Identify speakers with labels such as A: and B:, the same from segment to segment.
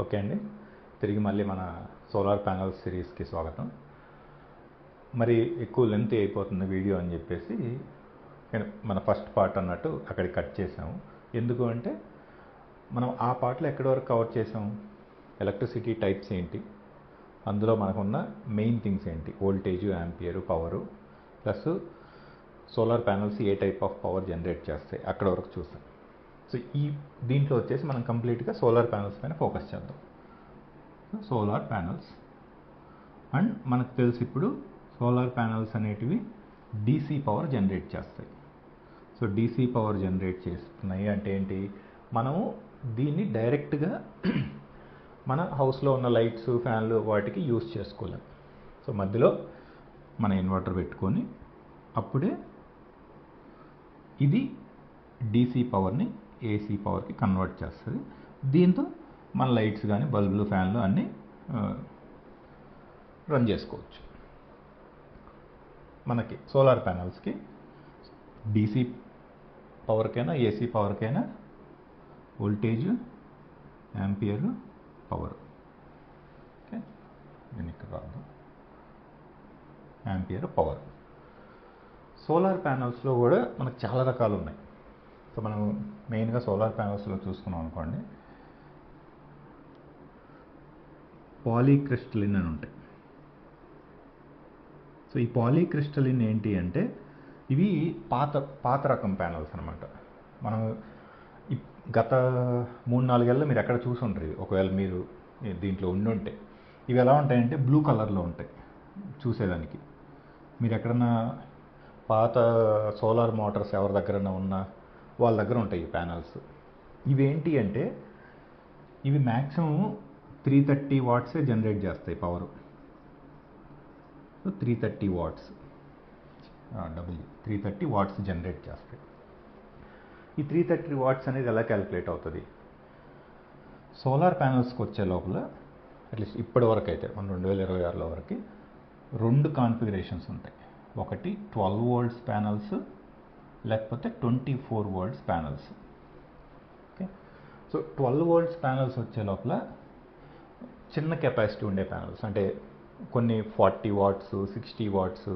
A: Okay అండి, తిరిగి మళ్ళీ మన సోలార్ ప్యానల్ సిరీస్కి స్వాగతం. మరి ఎక్కువ లెంత్ అయిపోతుంది వీడియో అని చెప్పేసి మన ఫస్ట్ పార్ట్ అన్నట్టు అక్కడికి కట్ చేసాము. ఎందుకు అంటే మనం ఆ పార్ట్లో ఎక్కడి వరకు కవర్ చేసాము, ఎలక్ట్రిసిటీ టైప్స్ ఏంటి, అందులో మనకున్న మెయిన్ థింగ్స్ ఏంటి, voltage, ampere, power, plus solar panels A type of power generate చేస్తాయి అక్కడ వరకు చూసాం. సో దీంట్లో వచ్చేసి మనం కంప్లీట్గా సోలార్ ప్యానల్స్ పైన ఫోకస్ చేద్దాం. సోలార్ ప్యానల్స్ అండ్ మనకు తెలుసు ఇప్పుడు సోలార్ ప్యానల్స్ అనేటివి డీసీ పవర్ జనరేట్ చేస్తాయి. సో డీసీ పవర్ జనరేట్ చేస్తున్నాయి అంటే ఏంటి, మనము దీన్ని డైరెక్ట్గా మన హౌస్లో ఉన్న లైట్స్, ఫ్యాన్లు వాటికి యూస్ చేసుకోలేం. సో మధ్యలో మన ఇన్వర్టర్ పెట్టుకొని అప్పుడే ఇది డీసీ పవర్ని ఏసీ పవర్కి కన్వర్ట్ చేస్తుంది. దీంతో మన లైట్స్ కానీ, బల్బులు, ఫ్యాన్లు అన్నీ రన్ చేసుకోవచ్చు. మనకి సోలార్ ప్యానల్స్కి డీసీ పవర్కైనా ఏసీ పవర్కైనా వోల్టేజ్, యాంపియర్, పవర్. ఓకే, నేను ఇక్కడ రాదు, యాంపియర్, పవర్. సోలార్ ప్యానల్స్లో కూడా మనకు చాలా రకాలు ఉన్నాయి. సో మనం మెయిన్గా సోలార్ ప్యానల్స్లో చూసుకున్నాం అనుకోండి, పాలీక్రిస్టలిన్ అని ఉంటాయి. సో ఈ పాలీక్రిస్టలిన్ ఏంటి అంటే ఇవి పాత రకం ప్యానల్స్ అనమాట. మనం గత 3-4 ఏళ్ళలో మీరు ఎక్కడ చూసి ఉంటారు, ఒకవేళ మీరు దీంట్లో ఉండుంటే. ఇవి ఎలా ఉంటాయంటే బ్లూ కలర్లో ఉంటాయి చూసేదానికి. మీరు ఎక్కడన్నా పాత సోలార్ మోటార్స్ ఎవరి దగ్గరన్నా ఉన్నా వాళ్ళ దగ్గర ఉంటాయి ఈ ప్యానల్స్. ఇవేంటి అంటే ఇవి మ్యాక్సిమం 330 వాట్సే జనరేట్ చేస్తాయి power. So 330 watts, 330 watts generate చేస్తాయి. ఈ 330 వాట్స్ అనేది ఎలా క్యాలిక్యులేట్ అవుతుంది, సోలార్ ప్యానల్స్కి వచ్చే లోపల అట్లీస్ట్ ఇప్పటి వరకు అయితే మన 2026లో వరకు 2 కాన్ఫిగరేషన్స్ ఉంటాయి. ఒకటి 12 వోల్ట్స్ ప్యానల్స్, లేకపోతే 24 volts panels. Okay, so 12 volts panels వచ్చే లోపల చిన్న కెపాసిటీ ఉండే ప్యానల్స్, అంటే కొన్ని 40 వాట్స్, 60 వాట్స్,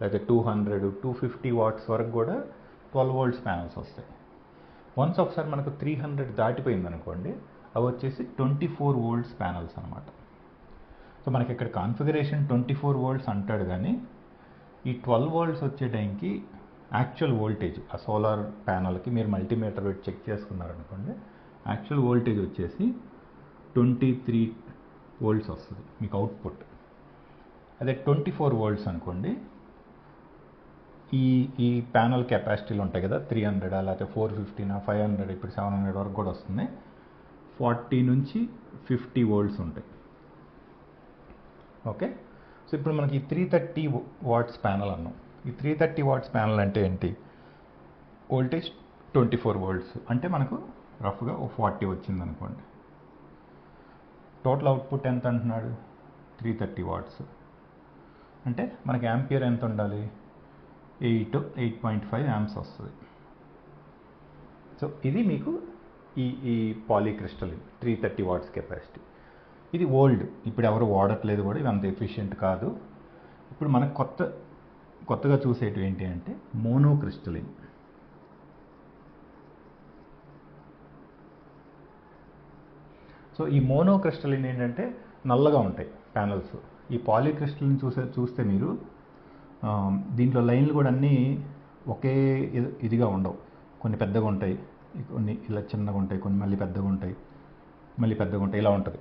A: లేకపోతే 200, 250 వాట్స్ వరకు కూడా 12 వోల్ట్స్ ప్యానల్స్ వస్తాయి. వన్స్ ఒకసారి మనకు 300 దాటిపోయింది అనుకోండి, అవి వచ్చేసి 24 వోల్ట్స్ ప్యానల్స్ అనమాట. సో మనకి ఇక్కడ కాన్ఫిగరేషన్ 24 వోల్ట్స్ అంటాడు, కానీ ఈ 12 వోల్ట్స్ వచ్చే టైంకి యాక్చువల్ వోల్టేజ్ ఆ సోలార్ ప్యానల్కి మీరు మల్టీమీటర్ పెట్టి చెక్ చేసుకున్నారనుకోండి, యాక్చువల్ వోల్టేజ్ వచ్చేసి 23 వోల్ట్స్ వస్తుంది మీకు అవుట్పుట్. అదే 24 వోల్ట్స్ అనుకోండి, ఈ ప్యానల్ కెపాసిటీలు ఉంటాయి కదా, 300 లేకపోతే 450, 500, ఇప్పుడు 700 వరకు కూడా వస్తుంది. 40 నుంచి 50 వోల్ట్స్ ఉంటాయి. ఓకే, సో ఇప్పుడు మనకి 330 వాట్స్ ప్యానల్ అన్నాం. ఈ 330 వాట్స్ ప్యానల్ అంటే ఏంటి, వోల్టేజ్ 24 వోల్ట్స్ అంటే మనకు రఫ్గా 40 వచ్చింది అనుకోండి. టోటల్ అవుట్పుట్ ఎంత అంటున్నాడు, 330 వాట్స్ అంటే మనకి యాంపియర్ ఎంత ఉండాలి, 8.5 యాంప్స్ వస్తుంది. సో ఇది మీకు ఈ పాలీక్రిస్టలిన్ 330 వాట్స్ కెపాసిటీ. ఇది ఓల్డ్, ఇప్పుడు ఎవరు వాడట్లేదు కూడా, ఇవి అంత ఎఫిషియెంట్ కాదు. ఇప్పుడు మనకు కొత్తగా చూసేటివి ఏంటి అంటే మోనోక్రిస్టలిన్. సో ఈ మోనోక్రిస్టలిన్ ఏంటంటే నల్లగా ఉంటాయి ప్యానల్స్. ఈ పాలీక్రిస్టలిన్ చూస్తే మీరు దీంట్లో లైన్లు కూడా అన్నీ ఒకే ఇదిగా ఉండవు. కొన్ని పెద్దగా ఉంటాయి, కొన్ని ఇలా చిన్నగా ఉంటాయి, కొన్ని మళ్ళీ పెద్దగా ఉంటాయి, మళ్ళీ పెద్దగా ఉంటాయి, ఇలా ఉంటుంది.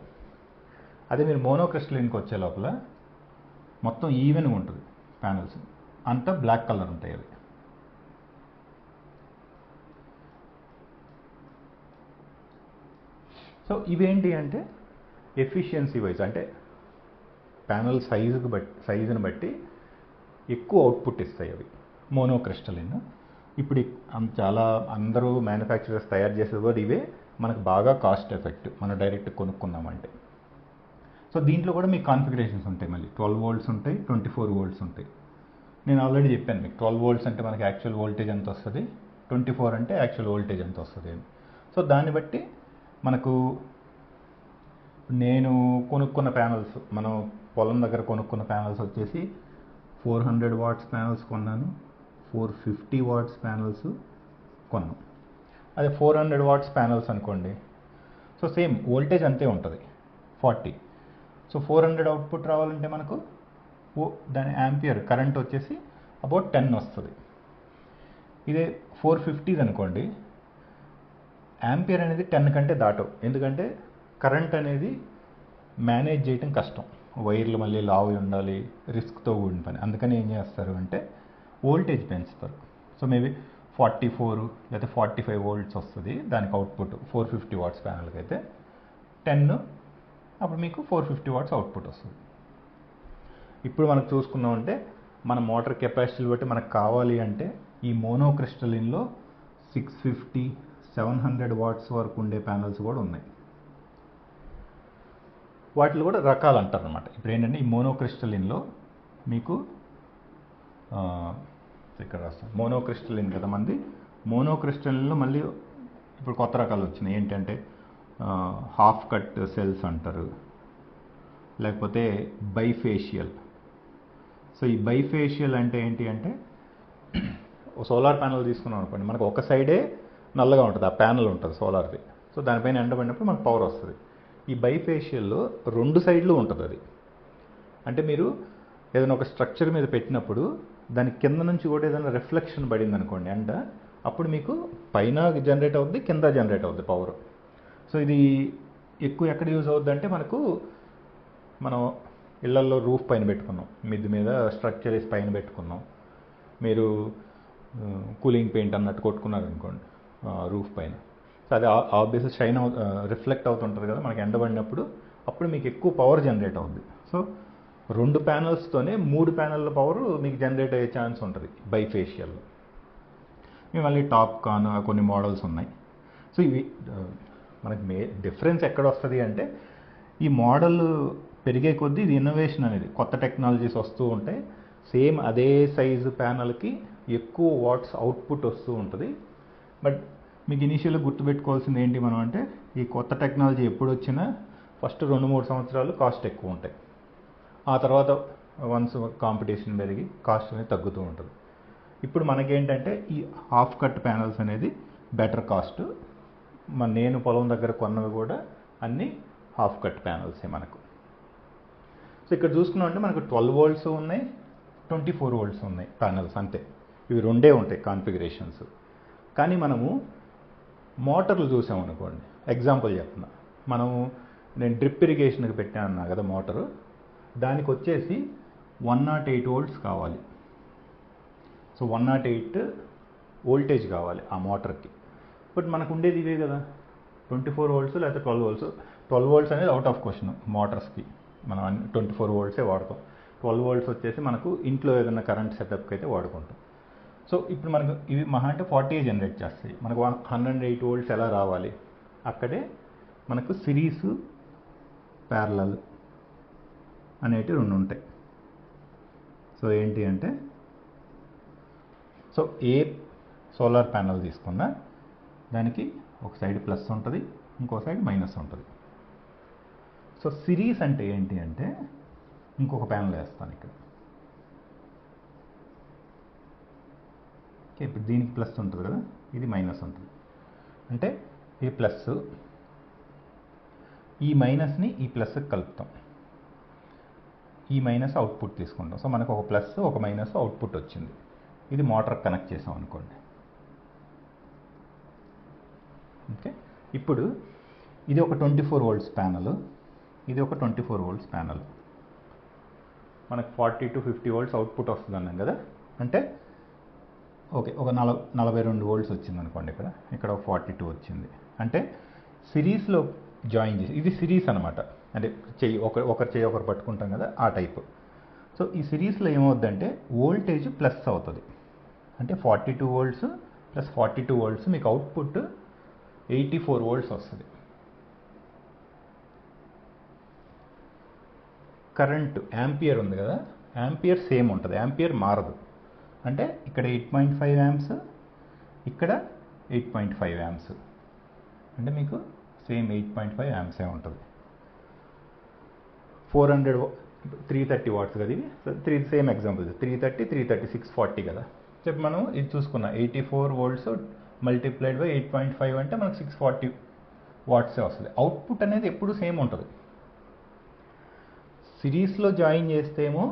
A: అదే మీరు మోనోక్రిస్టలిన్కి వచ్చే లోపల మొత్తం ఈవెన్గా ఉంటుంది ప్యానల్స్, అంతా బ్లాక్ కలర్ ఉంటాయి అవి. సో ఇవేంటి అంటే ఎఫిషియన్సీ వైజ్, అంటే ప్యానల్ సైజుని బట్టి ఎక్కువ అవుట్పుట్ ఇస్తాయి అవి మోనోక్రిస్టలిన్. ఇప్పుడు చాలా అందరూ మ్యానుఫ్యాక్చరర్స్ తయారు చేసేది కూడా ఇవే, మనకు బాగా కాస్ట్ ఎఫెక్ట్, మనం డైరెక్ట్ కొనుక్కున్నామంటే. సో దీంట్లో కూడా మీకు కాన్ఫిగరేషన్స్ ఉంటాయి, మళ్ళీ 12 వోల్ట్స్ ఉంటాయి, 24 వోల్ట్స్ ఉంటాయి. నేను ఆల్రెడీ చెప్పాను మీకు 12 వోల్ట్స్ అంటే మనకి యాక్చువల్ వోల్టేజ్ ఎంత వస్తుంది, 24 అంటే యాక్చువల్ వోల్టేజ్ ఎంత వస్తుంది అని. సో దాన్ని బట్టి మనకు నేను కొనుక్కున్న ప్యానల్స్, మనం పొలం దగ్గర కొనుక్కున్న ప్యానల్స్ వచ్చేసి 400 వాట్స్ ప్యానల్స్ కొన్నాను, 450 వాట్స్ ప్యానల్స్ కొన్నాను. అదే 400 వాట్స్ ప్యానల్స్ అనుకోండి, సో సేమ్ వోల్టేజ్ అంతే ఉంటుంది 40. సో 400 అవుట్పుట్ రావాలంటే మనకు దాని యాంపియర్ కరెంట్ వచ్చేసి అబౌట్ 10 వస్తుంది. ఇదే 450 అనుకోండి, యాంపియర్ అనేది 10 కంటే దాటవు, ఎందుకంటే కరెంట్ అనేది మేనేజ్ చేయటం కష్టం, వైర్లు మళ్ళీ లావు ఉండాలి, రిస్క్తో కూడిన పని. అందుకని ఏం చేస్తారు అంటే వోల్టేజ్ పెంచుతారు. సో మేబీ 44 లేదా 45 వోల్ట్స్ వస్తుంది దానికి అవుట్పుట్ 450 వాట్స్ ప్యానల్కి అయితే. 10 అప్పుడు మీకు 450 వాట్స్ అవుట్పుట్ వస్తుంది. ఇప్పుడు మనకు చూసుకున్నామంటే మన మోటార్ కెపాసిటీలు బట్టి మనకు కావాలి అంటే ఈ మోనోక్రిస్టలిన్లో 650, 700 వాట్స్ వరకు ఉండే ప్యానల్స్ కూడా ఉన్నాయి. వాటిలో కూడా రకాలు అంటారు అనమాట. ఇప్పుడు ఏంటంటే ఈ మోనోక్రిస్టలిన్లో మీకు ఇక్కడ రాస్తాను, మోనోక్రిస్టలిన్ కదా మంది. మోనోక్రిస్టలిన్లో మళ్ళీ ఇప్పుడు కొత్త రకాలు వచ్చినాయి. ఏంటంటే హాఫ్ కట్ సెల్స్ అంటారు, లేకపోతే బైఫేషియల్. సో ఈ బైఫేషియల్ అంటే ఏంటి అంటే సోలార్ ప్యానల్ తీసుకున్నాం అనుకోండి, మనకు ఒక సైడే నల్లగా ఉంటుంది, ఆ ప్యానల్ ఉంటుంది సోలార్ది. సో దానిపైన ఎండబడినప్పుడు మనకు పవర్ వస్తుంది. ఈ బైఫేషియల్లో 2 సైడ్లు ఉంటుంది అది. అంటే మీరు ఏదైనా ఒక స్ట్రక్చర్ మీద పెట్టినప్పుడు దాని కింద నుంచి కూడా ఏదైనా రిఫ్లెక్షన్ పడింది అనుకోండి ఎండ, అప్పుడు మీకు పైన జనరేట్ అవుద్ది, కింద జనరేట్ అవుద్ది పవర్. సో ఇది ఎక్కువ ఎక్కడ యూజ్ అవుద్ది అంటే మనం ఇళ్లల్లో రూఫ్ పైన పెట్టుకున్నాం, మిద్ది మీద స్ట్రక్చర్ వేసి పైన పెట్టుకున్నాం, మీరు కూలింగ్ పెయింట్ అన్నట్టు కొట్టుకున్నారు అనుకోండి రూఫ్ పైన. సో అది ఆబ్వియస్గా షైన్ రిఫ్లెక్ట్ అవుతుంటుంది కదా మనకి ఎండబడినప్పుడు, అప్పుడు మీకు ఎక్కువ పవర్ జనరేట్ అవుద్ది. సో 2 ప్యానల్స్తోనే 3 ప్యానెల్ల పవర్ మీకు జనరేట్ అయ్యే ఛాన్స్ ఉంటుంది బైఫేషియల్లో. ఇవి మళ్ళీ టాప్ కాన్ కొన్ని మోడల్స్ ఉన్నాయి. సో ఇవి మనకి డిఫరెన్స్ ఎక్కడ వస్తుంది అంటే ఈ మోడల్ పెరిగే కొద్దీ ఇది ఇన్నోవేషన్ అనేది, కొత్త టెక్నాలజీస్ వస్తూ ఉంటాయి. సేమ్ అదే సైజు ప్యానల్కి ఎక్కువ వాట్స్ అవుట్పుట్ వస్తూ ఉంటుంది. బట్ మీకు ఇనీషియల్గా గుర్తుపెట్టుకోవాల్సింది ఏంటి మనం అంటే, ఈ కొత్త టెక్నాలజీ ఎప్పుడు వచ్చినా ఫస్ట్ 2-3 సంవత్సరాలు కాస్ట్ ఎక్కువ ఉంటాయి. ఆ తర్వాత వన్స్ కాంపిటీషన్ పెరిగి కాస్ట్ అనేది తగ్గుతూ ఉంటుంది. ఇప్పుడు మనకేంటంటే ఈ హాఫ్ కట్ ప్యానల్స్ అనేది బెటర్ కాస్ట్. నేను పొలం దగ్గర కొన్నవి కూడా అన్నీ హాఫ్ కట్ ప్యానల్సే మనకు. సో ఇక్కడ చూసుకున్నామంటే మనకు 12 వోల్ట్స్ ఉన్నాయి, 24 వోల్ట్స్ ఉన్నాయి ప్యానల్స్, అంతే. ఇవి 2 ఉంటాయి కాన్ఫిగరేషన్స్. కానీ మనము మోటార్లు చూసామనుకోండి, ఎగ్జాంపుల్ చెప్తున్నా, నేను డ్రిప్ ఇరిగేషన్కి పెట్టాను అన్నా కదా మోటారు, దానికి వచ్చేసి 108 వోల్ట్స్ కావాలి. సో 108 వోల్టేజ్ కావాలి ఆ మోటార్కి. బట్ మనకు ఉండేది ఇవే కదా, 24 వోల్ట్స్ లేకపోతే 12 వోల్ట్స్. 12 వోల్ట్స్ అనేది అవుట్ ఆఫ్ క్వశ్చన్ మోటార్స్కి, మనం 24 వోల్ట్సే వాడతాం. 12 వోల్ట్స్ వచ్చేసి మనకు ఇంట్లో ఏదైనా కరెంట్ సెటప్కి అయితే వాడుకుంటాం. సో ఇప్పుడు మనకు ఇవి మహా అంటే 40 జనరేట్ చేస్తాయి. మనకు 108 వోల్ట్స్ ఎలా రావాలి? అక్కడే మనకు సిరీస్, ప్యారలల్ అనేటివి 2 ఉంటాయి. సో ఏంటి అంటే, సో ఏ సోలార్ ప్యానల్ తీసుకున్నా దానికి ఒక సైడ్ ప్లస్ ఉంటుంది, ఇంకో సైడ్ మైనస్ ఉంటుంది. సో సిరీస్ అంటే ఏంటి అంటే, ఇంకొక ప్యానల్ వేస్తాను ఇక్కడ. ఓకే, ఇప్పుడు దీనికి ప్లస్ ఉంటుంది కదా, ఇది మైనస్ ఉంటుంది. అంటే ఇది ప్లస్, ఈ మైనస్ని ఈ ప్లస్కి కలుపుతాం, ఈ మైనస్ అవుట్పుట్ తీసుకుంటాం. సో మనకు ఒక ప్లస్ ఒక మైనస్ అవుట్పుట్ వచ్చింది. ఇది మోటార్ కనెక్ట్ చేసాం అనుకోండి. ఓకే, ఇప్పుడు ఇది ఒక 24 వోల్ట్స్ ప్యానల్, ఇది ఒక 24 వోల్ట్స్ ప్యానల్. మనకు 40 to 50 వోల్ట్స్ అవుట్పుట్ వస్తుంది అన్నాం కదా. అంటే ఓకే, ఒక 42 వోల్ట్స్ వచ్చింది అనుకోండి, ఇక్కడ ఒక 42 వచ్చింది. అంటే సిరీస్లో జాయిన్ చేసి, ఇది సిరీస్ అనమాట, అంటే ఒకరి చెయ్యి ఒకరు పట్టుకుంటాం కదా ఆ టైపు. సో ఈ సిరీస్లో ఏమవుద్దంటే వోల్టేజ్ ప్లస్ అవుతుంది. అంటే 42 వోల్ట్స్ ప్లస్ 42 వోల్ట్స్ మీకు అవుట్పుట్ 84 వోల్ట్స్ వస్తుంది. కరెంట్ యాంపియర్ ఉంది కదా, యాంపియర్ సేమ్ ఉంటుంది, యాంపియర్ మారదు. అంటే ఇక్కడ 8.5 యాంప్స్, ఇక్కడ 8.5 యాంప్స్, అంటే మీకు సేమ్ 8.5 యాంప్సే ఉంటుంది. 400 330 వాట్స్ కదా ఇవి సేమ్ ఎగ్జాంపుల్ 330 330 640 కదా చెప్పి మనం ఇది చూసుకున్నాం 84 వోల్ట్స్ మల్టిప్లైడ్ బై 8.5 అంటే మనకు 640 వాట్సే వస్తుంది. అవుట్పుట్ అనేది ఎప్పుడు సేమ్ ఉంటుంది. సిరీస్లో జాయిన్ చేస్తేమో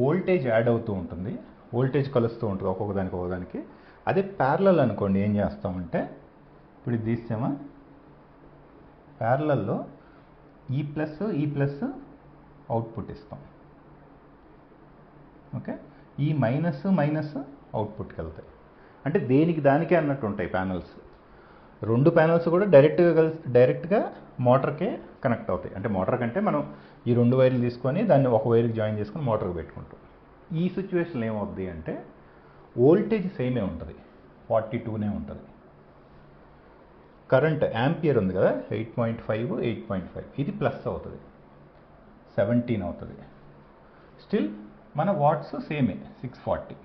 A: వోల్టేజ్ యాడ్ అవుతూ ఉంటుంది, వోల్టేజ్ కలుస్తూ ఉంటుంది ఒక్కొక్కదానికి. అదే ప్యారలల్ అనుకోండి ఏం చేస్తామంటే ఇప్పుడు ఇది తీసామా ప్యారలల్లో ఈ ప్లస్ అవుట్పుట్ ఇస్తాం. ఓకే, ఈ మైనస్ అవుట్పుట్కి వెళ్తాయి. అంటే దేనికి దానికే అన్నట్టు ఉంటాయి ప్యానల్స్. రెండు ప్యానల్స్ కూడా డైరెక్ట్గా మోటార్కే కనెక్ట్ అవుతాయి. అంటే మోటార్ కంటే మనం ఈ రెండు వైర్లు తీసుకొని దాన్ని ఒక వైర్కి జాయిన్ చేసుకొని మోటార్కి పెట్టుకుంటాం. ఈ సిచ్యువేషన్లో ఏమవుద్ది అంటే వోల్టేజ్ సేమే ఉంటుంది, 42నే ఉంటుంది. కరెంట్ యాంపియర్ ఉంది కదా 8.5 ఇది ప్లస్ అవుతుంది, 17 అవుతుంది. స్టిల్ మన వాట్స్ సేమే 640.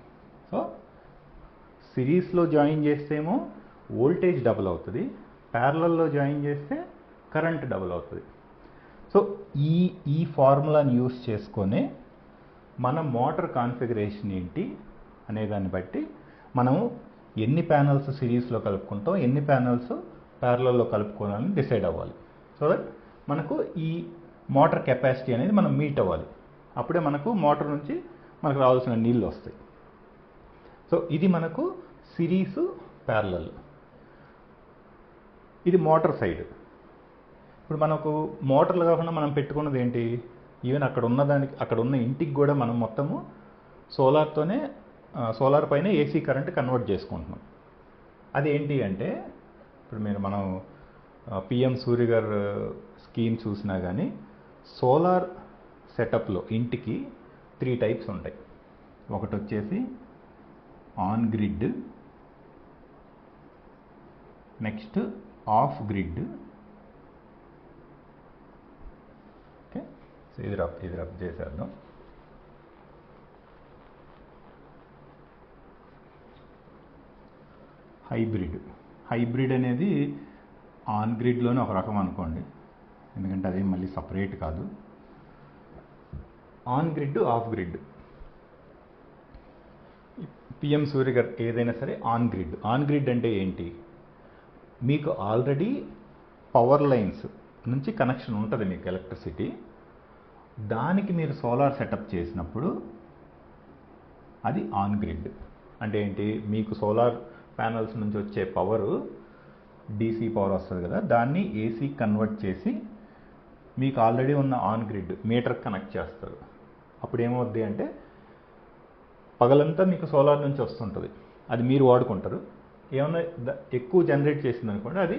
A: సో సిరీస్లో జాయిన్ చేస్తేమో వోల్టేజ్ డబుల్ అవుతుంది, ప్యారలల్లో జాయిన్ చేస్తే కరెంట్ డబుల్ అవుతుంది. సో ఈ ఫార్ములాని యూస్ చేసుకొని మన మోటార్ కాన్ఫిగరేషన్ ఏంటి అనే దాన్ని బట్టి మనము ఎన్ని ప్యానల్స్ సిరీస్లో కలుపుకుంటాం, ఎన్ని ప్యానల్స్ ప్యారలల్లో కలుపుకోవాలని డిసైడ్ అవ్వాలి. సో దట్ మనకు ఈ మోటార్ కెపాసిటీ అనేది మనం మీట్ అవ్వాలి. అప్పుడే మనకు మోటార్ నుంచి మనకు రావాల్సిన నీళ్ళు వస్తాయి. సో ఇది మనకు సిరీసు ప్యారలల్. ఇది మోటార్ సైడ్. ఇప్పుడు మనకు మోటార్లు కాకుండా మనం పెట్టుకున్నది ఏంటి, ఈవెన్ అక్కడ ఉన్న ఇంటికి కూడా మనం మొత్తము సోలార్ పైన ఏసీ కరెంట్ కన్వర్ట్ చేసుకుంటున్నాం. అది ఏంటి అంటే ఇప్పుడు మనం పిఎం సూర్య గారు స్కీమ్ చూసినా కానీ సోలార్ సెటప్లో ఇంటికి 3 టైప్స్ ఉంటాయి. ఒకటి వచ్చేసి on grid, next off grid. Okay, so ఇది రబ్ చేసేద్దాం. హైబ్రిడ్ అనేది ఆన్ గ్రిడ్లోనే ఒక రకం అనుకోండి, ఎందుకంటే అది మళ్ళీ సపరేట్ కాదు. On grid, off grid. PM Surya Ghar ఏదైనా సరే ఆన్ గ్రిడ్ అంటే ఏంటి, మీకు ఆల్రెడీ పవర్ లైన్స్ నుంచి కనెక్షన్ ఉంటుంది మీకు ఎలక్ట్రిసిటీ, దానికి మీరు సోలార్ సెటప్ చేసినప్పుడు అది ఆన్ గ్రిడ్. అంటే ఏంటి, మీకు సోలార్ ప్యానల్స్ నుంచి వచ్చే పవరు డీసీ పవర్ వస్తుంది కదా, దాన్ని ఏసీ కన్వర్ట్ చేసి మీకు ఆల్రెడీ ఉన్న ఆన్ గ్రిడ్ మీటర్కి కనెక్ట్ చేస్తారు. అప్పుడు ఏమవుద్ది అంటే పగలంతా మీకు సోలార్ నుంచి వస్తుంటుంది, అది మీరు వాడుకుంటారు. ఏమైనా ఎక్కువ జనరేట్ చేసింది అనుకోండి అది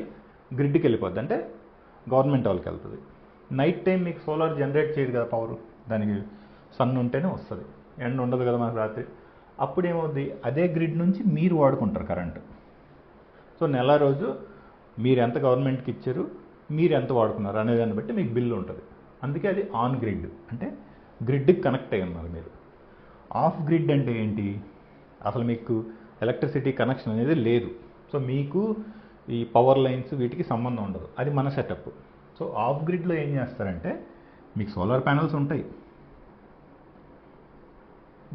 A: గ్రిడ్కి వెళ్ళిపోద్ది, అంటే గవర్నమెంట్ వాళ్ళకి వెళ్తుంది. నైట్ టైం మీకు సోలార్ జనరేట్ చేయదు కదా పవర్, దానికి సన్ ఉంటేనే వస్తుంది, ఎండ ఉండదు కదా మనకు రాత్రి. అప్పుడు ఏమవుద్ది, అదే గ్రిడ్ నుంచి మీరు వాడుకుంటారు కరెంటు. సో నెల రోజు మీరు ఎంత గవర్నమెంట్కి ఇచ్చారు, మీరు ఎంత వాడుకున్నారు అనే దాన్ని బట్టి మీకు బిల్లు ఉంటుంది. అందుకే అది ఆన్ గ్రిడ్, అంటే గ్రిడ్కి కనెక్ట్ అయ్యి ఉన్నారు మీరు. ఆఫ్ గ్రిడ్ అంటే ఏంటి, అసలు మీకు ఎలక్ట్రిసిటీ కనెక్షన్ అనేది లేదు. సో మీకు ఈ పవర్ లైన్స్ వీటికి సంబంధం ఉండదు, అది మన సెటప్. సో ఆఫ్ గ్రిడ్లో ఏం చేస్తారంటే మీకు సోలార్ ప్యానల్స్ ఉంటాయి,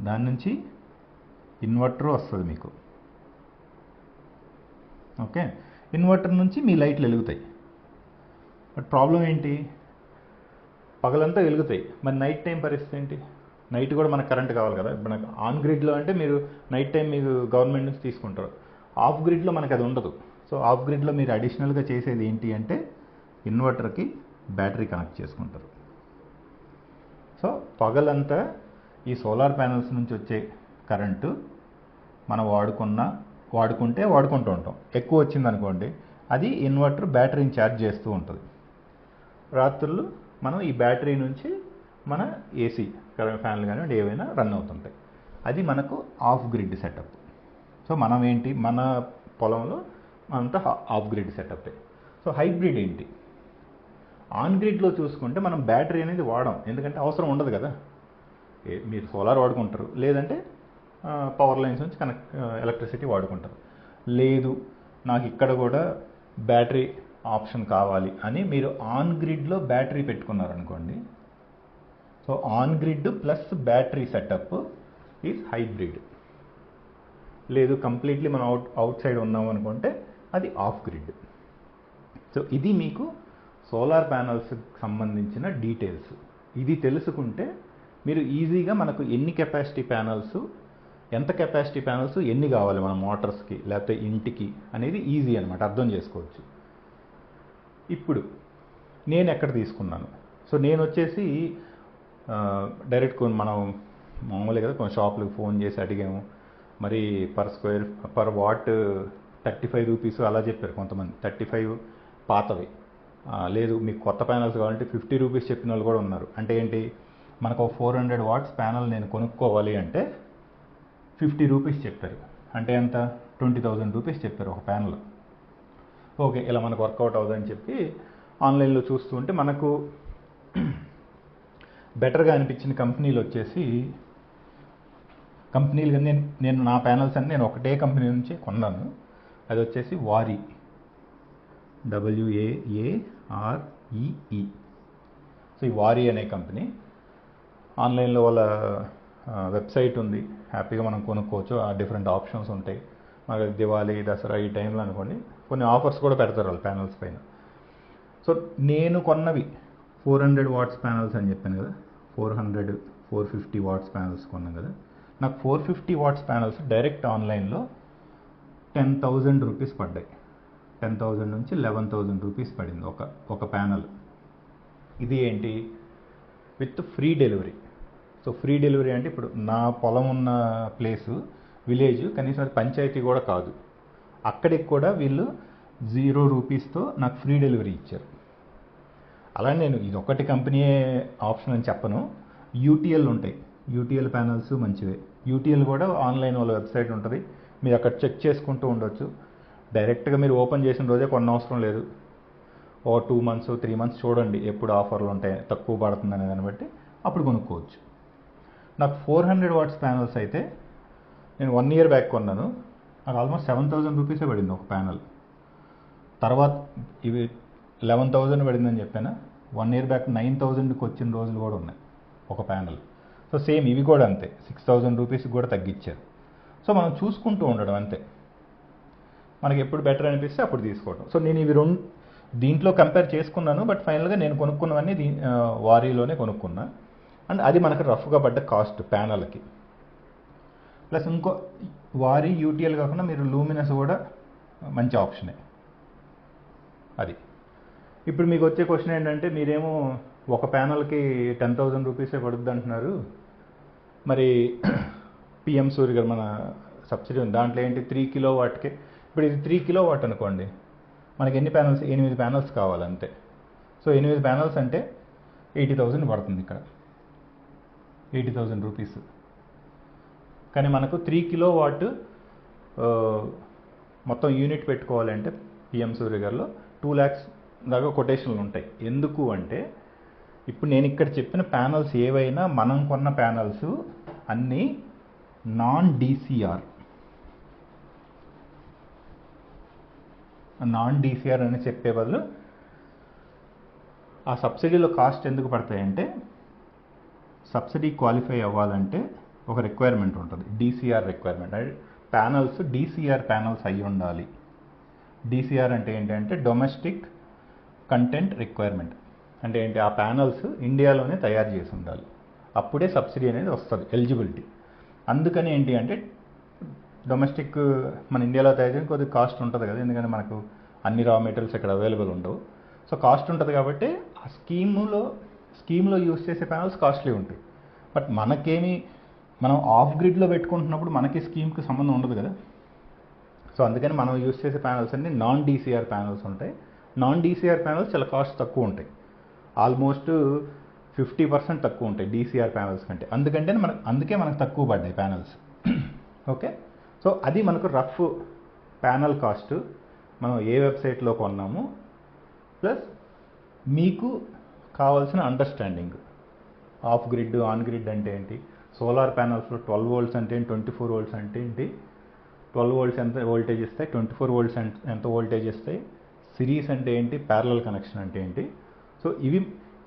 A: దాని నుంచి ఇన్వర్టర్ వస్తుంది మీకు. ఓకే, ఇన్వర్టర్ నుంచి మీ లైట్లు వెలుగుతాయి. బట్ ప్రాబ్లం ఏంటి, పగలంతా వెలుగుతాయి, మరి నైట్ టైం పరిస్థితి ఏంటి, నైట్ కూడా మనకు కరెంట్ కావాలి కదా. ఇప్పుడు మనకు ఆన్ గ్రిడ్లో అంటే మీరు నైట్ టైం మీకు గవర్నమెంట్ నుంచి తీసుకుంటారు, ఆఫ్ గ్రిడ్లో మనకు అది ఉండదు. సో ఆఫ్ గ్రిడ్లో మీరు అడిషనల్గా చేసేది ఏంటి అంటే ఇన్వర్టర్కి బ్యాటరీ కనెక్ట్ చేసుకుంటారు. సో పగలంతా ఈ సోలార్ ప్యానల్స్ నుంచి వచ్చే కరెంటు మనం వాడుకుంటూ ఉంటాం. ఎక్కువ వచ్చిందనుకోండి అది ఇన్వర్టర్ బ్యాటరీని ఛార్జ్ చేస్తూ ఉంటుంది. రాత్రులు మనం ఈ బ్యాటరీ నుంచి మన ఏసీ ఫ్యాన్లు కానివ్వండి ఏవైనా రన్ అవుతుంటాయి. అది మనకు ఆఫ్ గ్రిడ్ సెటప్. సో మనం ఏంటి, మన పొలంలో అంతా ఆఫ్ గ్రిడ్ సెటప్పే. సో హైబ్రిడ్ ఏంటి, ఆన్ గ్రిడ్లో చూసుకుంటే మనం బ్యాటరీ అనేది వాడం, ఎందుకంటే అవసరం ఉండదు కదా. మీరు సోలార్ వాడుకుంటారు, లేదంటే పవర్ లైన్స్ నుంచి ఎలక్ట్రిసిటీ వాడుకుంటారు. లేదు నాకు ఇక్కడ కూడా బ్యాటరీ ఆప్షన్ కావాలి అని మీరు ఆన్ గ్రిడ్లో బ్యాటరీ పెట్టుకున్నారనుకోండి, so on grid plus battery setup is hybrid. లేదు కంప్లీట్లీ మనం అవుట్ సైడ్ ఉన్నాం అనుకుంటే అది ఆఫ్ గ్రిడ్. సో ఇది మీకు సోలార్ ప్యానల్స్కి సంబంధించిన డీటెయిల్స్. ఇది తెలుసుకుంటే మీరు ఈజీగా మనకు ఎన్ని కెపాసిటీ ప్యానల్స్, ఎంత కెపాసిటీ ప్యానల్స్ ఎన్ని కావాలి మన మోటార్స్కి లేకపోతే ఇంటికి అనేది ఈజీ అనమాట, అర్థం చేసుకోవచ్చు. ఇప్పుడు నేను ఎక్కడ తీసుకున్నాను? సో నేను వచ్చేసి డైరెక్ట్ మనం మామూలుగా కదా కొన్ని షాపులకు ఫోన్ చేసి అడిగాము, మరి పర్ వాట్ 35 రూపీస్ అలా చెప్పారు కొంతమంది. 35 పాతవి. లేదు మీకు కొత్త ప్యానల్స్ కావాలంటే 50 రూపీస్ చెప్పిన వాళ్ళు కూడా ఉన్నారు. అంటే ఏంటి, మనకు 400 వాట్స్ ప్యానల్ నేను కొనుక్కోవాలి అంటే 50 రూపీస్ చెప్పారు. అంటే ఎంత, 20,000 రూపీస్ చెప్పారు ఒక ప్యానల్. ఓకే, ఇలా మనకు వర్కౌట్ అవుతుందని చెప్పి ఆన్లైన్లో చూస్తూ ఉంటే మనకు బెటర్గా అనిపించిన కంపెనీలు వచ్చేసి కంపెనీలు నేను నా ప్యానల్స్ అన్ని నేను ఒకటే కంపెనీ నుంచి కొన్నాను. అది వచ్చేసి వారీ, WAAREE. సో ఈ వారీ అనే కంపెనీ, ఆన్లైన్లో వాళ్ళ వెబ్సైట్ ఉంది, హ్యాపీగా మనం కొనుక్కోవచ్చు. ఆ డిఫరెంట్ ఆప్షన్స్ ఉంటాయి. మనకి దివాళీ, దసరా ఈ టైంలో అనుకోండి కొన్ని ఆఫర్స్ కూడా పెడతారు వాళ్ళు ప్యానల్స్ పైన. సో నేను కొన్నవి 400 వాట్స్ ప్యానల్స్ అని చెప్పాను కదా, 450 వాట్స్ ప్యానల్స్ కొన్నాను కదా. నాకు 450 వాట్స్ ప్యానల్స్ డైరెక్ట్ ఆన్లైన్లో 10,000 రూపీస్ పడ్డాయి. 10,000 నుంచి 11,000 రూపీస్ పడింది ఒక ప్యానల్. ఇది ఏంటి, with free delivery. So free delivery అంటే ఇప్పుడు నా పొలం ఉన్న ప్లేసు విలేజ్, కనీసం అది పంచాయతీ కూడా కాదు, అక్కడికి కూడా వీళ్ళు 0 రూపీస్తో నాకు ఫ్రీ డెలివరీ ఇచ్చారు. అలానే నేను ఇది ఒకటి కంపెనీయే ఆప్షన్ అని చెప్పను, యూటీఎల్ ఉంటాయి. యూటీఎల్ ప్యానల్స్ మంచివే. యూటీఎల్ కూడా ఆన్లైన్ వాళ్ళ వెబ్సైట్ ఉంటుంది, మీరు అక్కడ చెక్ చేసుకుంటూ ఉండొచ్చు. డైరెక్ట్గా మీరు ఓపెన్ చేసిన రోజే కొనవసరం లేదు. 2 months 3 months చూడండి ఎప్పుడు ఆఫర్లు ఉంటాయి, తక్కువ పడుతుంది అనే దాన్ని బట్టి అప్పుడు కొనుక్కోవచ్చు. నాకు 400 వాట్స్ ప్యానల్స్ అయితే నేను 1 year బ్యాక్ కొన్నాను. నాకు ఆల్మోస్ట్ 7,000 రూపీసే పడింది ఒక ప్యానల్. తర్వాత ఇవి 11,000 పడిందని చెప్పాను. 1 year బ్యాక్ 9,000కి వచ్చిన రోజులు కూడా ఉన్నాయి ఒక ప్యానల్. సో సేమ్ ఇవి కూడా అంతే, 6,000 రూపీస్కి కూడా తగ్గించారు. సో మనం చూసుకుంటూ ఉండడం అంతే, మనకి ఎప్పుడు బెటర్ అనిపిస్తే అప్పుడు తీసుకోవడం. సో నేను ఇవి దీంట్లో కంపేర్ చేసుకున్నాను, బట్ ఫైనల్గా నేను కొనుక్కున్నవన్నీ వారీలోనే కొనుక్కున్నా. అండ్ అది మనకు రఫ్గా పడ్డ కాస్ట్ ప్యానల్కి. ప్లస్ ఇంకో వారీ యూటీఎల్ కాకుండా మీరు లూమినస్ కూడా మంచి ఆప్షనే అది. ఇప్పుడు మీకు వచ్చే క్వశ్చన్ ఏంటంటే, మీరేమో ఒక ప్యానల్కి 10,000 రూపీసే పడుద్ది అంటున్నారు, మరి పిఎం సూర్య గారు మన సబ్సిడీ ఉంది దాంట్లో ఏంటి 3 కిలోవాట్కే. ఇప్పుడు ఇది 3 కిలోవాట్ అనుకోండి, మనకి ఎన్ని ప్యానల్స్, 8 ప్యానల్స్ కావాలంతే. సో 8 ప్యానల్స్ అంటే 80,000 పడుతుంది ఇక్కడ, 80,000 రూపీస్. కానీ మనకు 3 కిలోవాట్ మొత్తం యూనిట్ పెట్టుకోవాలంటే పిఎం సూర్య గారిలో 2 lakhs దాకా కొటేషన్లు ఉంటాయి. ఎందుకు అంటే ఇప్పుడు నేను ఇక్కడ చెప్పిన ప్యానల్స్ ఏవైనా మనం కొన్న ప్యానల్స్ అన్నీ నాన్ డీసీఆర్ అని చెప్పే బదులు ఆ సబ్సిడీలో కాస్ట్ ఎందుకు పడతాయంటే, సబ్సిడీ క్వాలిఫై అవ్వాలంటే ఒక రిక్వైర్మెంట్ ఉంటుంది, డీసీఆర్ రిక్వైర్మెంట్. అంటే ప్యానల్స్ డీసీఆర్ ప్యానల్స్ అయి ఉండాలి. డీసీఆర్ అంటే ఏంటంటే డొమెస్టిక్ కంటెంట్ రిక్వైర్మెంట్. అంటే ఏంటి, ఆ ప్యానల్స్ ఇండియాలోనే తయారు చేసి ఉండాలి, అప్పుడే సబ్సిడీ అనేది వస్తుంది, ఎలిజిబిలిటీ. అందుకని ఏంటి అంటే డొమెస్టిక్ మన ఇండియాలో తయారు చేయడానికి కొద్దిగా కాస్ట్ ఉంటుంది కదా, ఎందుకంటే మనకు అన్ని రా మెటీరియల్స్ ఇక్కడ అవైలబుల్ ఉండవు. సో కాస్ట్ ఉంటుంది కాబట్టి ఆ స్కీమ్లో యూస్ చేసే ప్యానల్స్ కాస్ట్లీ ఉంటాయి. బట్ మనం ఆఫ్ గ్రిడ్లో పెట్టుకుంటున్నప్పుడు మనకి స్కీమ్కి సంబంధం ఉండదు కదా. సో అందుకని మనం యూస్ చేసే ప్యానల్స్ అన్ని నాన్ డీసీఆర్ ప్యానల్స్ ఉంటాయి. నాన్ డీసీఆర్ ప్యానల్స్ చాలా కాస్ట్ తక్కువ ఉంటాయి, ఆల్మోస్ట్ 50% తక్కువ ఉంటాయి డీసీఆర్ ప్యానల్స్ కంటే. అందుకే మనకు తక్కువ పడ్డాయి ప్యానల్స్. ఓకే, సో అది మనకు రఫ్ ప్యానల్ కాస్ట్, మనం ఏ వెబ్సైట్లో కొన్నాము, ప్లస్ మీకు కావాల్సిన understanding. Off grid, on grid అంటే ఏంటి, సోలార్ ప్యానల్స్లో 12 volts అంటే ఏంటి, 24 volts అంటే ఏంటి, 12 volts ఎంత వోల్టేజ్ ఇస్తాయి, 24 volts ఎంత వోల్టేజ్ ఇస్తాయి, సిరీస్ అంటే ఏంటి, ప్యారలల్ కనెక్షన్ అంటే ఏంటి. సో ఇవి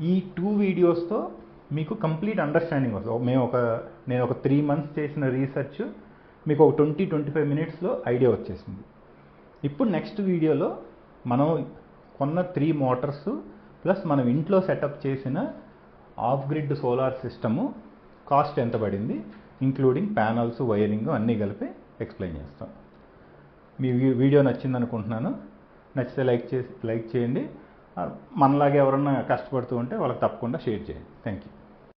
A: ఈ 2 వీడియోస్తో మీకు కంప్లీట్ అండర్స్టాండింగ్ వస్తుంది. నేను ఒక 3 months చేసిన రీసెర్చ్ మీకు ఒక 20-25 minutesలో ఐడియా వచ్చేసింది. ఇప్పుడు నెక్స్ట్ వీడియోలో మనం కొన్న 3 motors ప్లస్ మనం ఇంట్లో సెటప్ చేసిన off grid solar system cost ఎంత పడింది, ఇంక్లూడింగ్ ప్యానల్స్, వైరింగ్ అన్నీ కలిపి ఎక్స్ప్లెయిన్ చేస్తాం. మీ వీడియో నచ్చింది అనుకుంటున్నాను. నచ్చితే లైక్ చేయండి. మనలాగే ఎవరన్నా కష్టపడుతూ ఉంటే వాళ్ళకి తప్పకుండా షేర్ చేయండి. Thank you.